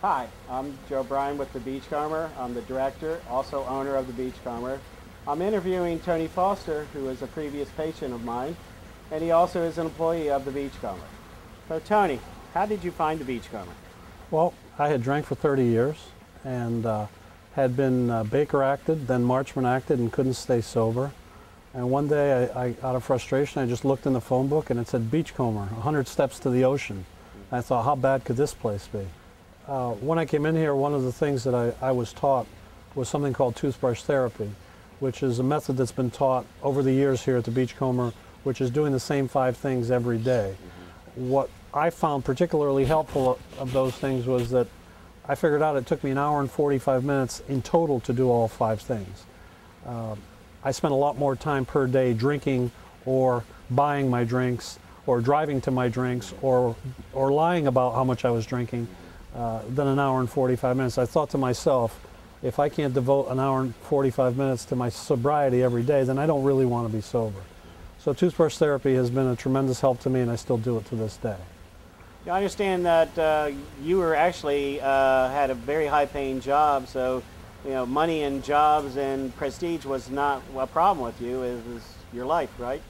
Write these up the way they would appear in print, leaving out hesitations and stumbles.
Hi, I'm Bryan with the Beachcomber. I'm the director, also owner of the Beachcomber. I'm interviewing Tony Foster, who is a previous patient of mine, and he also is an employee of the Beachcomber. So Tony, how did you find the Beachcomber? Well, I had drank for 30 years and had been Baker acted, then Marchman acted, and couldn't stay sober. And one day, out of frustration, I just looked in the phone book and it said Beachcomber, 100 steps to the ocean. And I thought, how bad could this place be? When I came in here, one of the things that I was taught was something called toothbrush therapy, which is a method that's been taught over the years here at the Beachcomber, which is doing the same 5 things every day. What I found particularly helpful of those things was that I figured out it took me 1 hour and 45 minutes in total to do all 5 things. I spent a lot more time per day drinking or buying my drinks or driving to my drinks or lying about how much I was drinking than 1 hour and 45 minutes. I thought to myself, if I can't devote 1 hour and 45 minutes to my sobriety every day, then I don't really want to be sober. So toothbrush therapy has been a tremendous help to me, and I still do it to this day. I understand that you were actually had a very high-paying job, so money and jobs and prestige was not a problem with you. It was your life, right?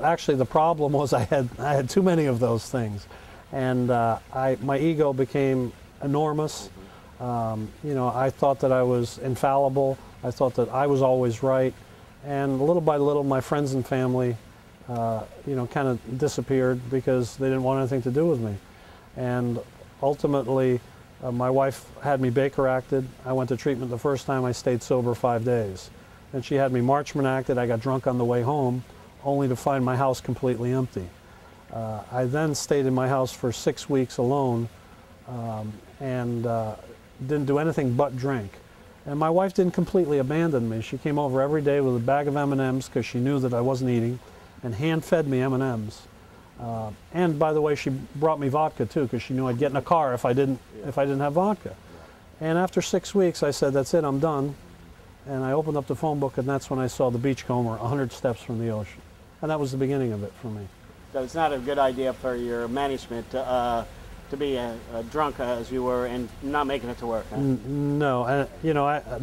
Actually, the problem was I had too many of those things, and my ego became enormous. I thought that I was infallible. I thought that I was always right, and little by little, my friends and family, kind of disappeared because they didn't want anything to do with me. And ultimately, my wife had me Baker acted. I went to treatment the first time. I stayed sober 5 days. And she had me Marchman acted. I got drunk on the way home, only to find my house completely empty. I then stayed in my house for 6 weeks alone and didn't do anything but drink. And my wife didn't completely abandon me. She came over every day with a bag of M&Ms because she knew that I wasn't eating, and hand-fed me M&Ms. And by the way, she brought me vodka too because she knew I'd get in a car if I didn't have vodka. And after 6 weeks, I said, "That's it, I'm done." And I opened up the phone book, and that's when I saw the Beachcomber, 100 steps from the ocean. And that was the beginning of it for me. So it's not a good idea for your management to be a drunk as you were and not making it to work, huh? No, and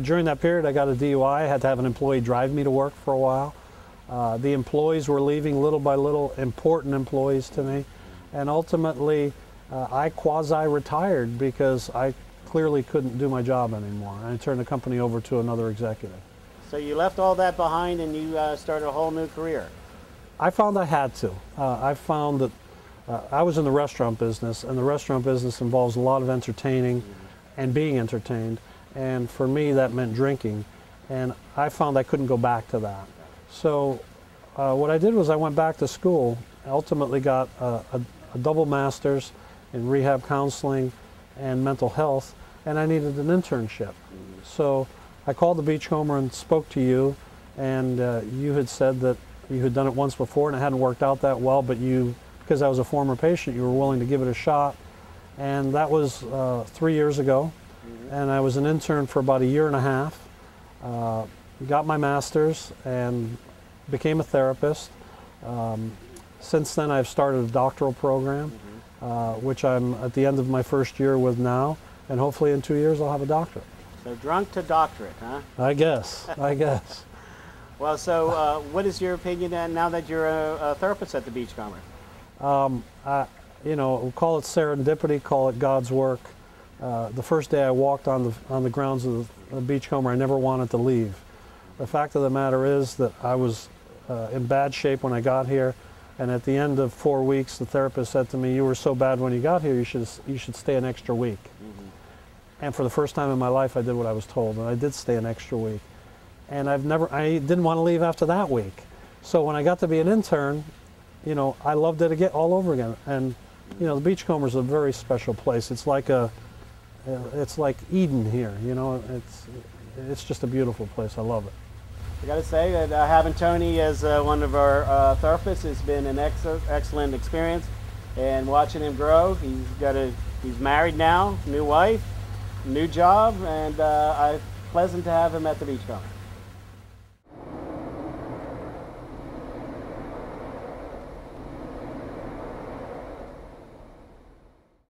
during that period I got a DUI. I had to have an employee drive me to work for a while. The employees were leaving little by little, important employees to me, and ultimately I quasi-retired because I clearly couldn't do my job anymore. I turned the company over to another executive. So you left all that behind and you started a whole new career. I found I had to. I found that I was in the restaurant business, and the restaurant business involves a lot of entertaining and being entertained, and for me that meant drinking, and I found I couldn't go back to that. So what I did was I went back to school, ultimately got a double master's in rehab counseling and mental health, and I needed an internship. So I called the Beachcomber and spoke to you, and you had said that you had done it once before and it hadn't worked out that well, but because I was a former patient, you were willing to give it a shot. And that was 3 years ago, and I was an intern for about 1.5 years. Got my master's and became a therapist. Since then I've started a doctoral program, which I'm at the end of my first year with now, and hopefully in 2 years I'll have a doctorate. So drunk to doctorate, huh? I guess. Well, so what is your opinion now that you're a therapist at the Beachcomber? We'll call it serendipity, call it God's work. The first day I walked on the grounds of the Beachcomber, I never wanted to leave. The fact of the matter is that I was in bad shape when I got here, and at the end of 4 weeks, the therapist said to me, "You were so bad when you got here, you should stay an extra week." And for the first time in my life, I did what I was told, and I did stay an extra week. And I didn't want to leave after that week. So when I got to be an intern, I loved it again, all over again. And the Beachcomber is a very special place. It's like Eden here. It's just a beautiful place. I love it. I got to say that having Tony as one of our therapists has been an excellent experience, and watching him grow. He's married now, new wife, new job, and pleasant to have him at the Beachcomber.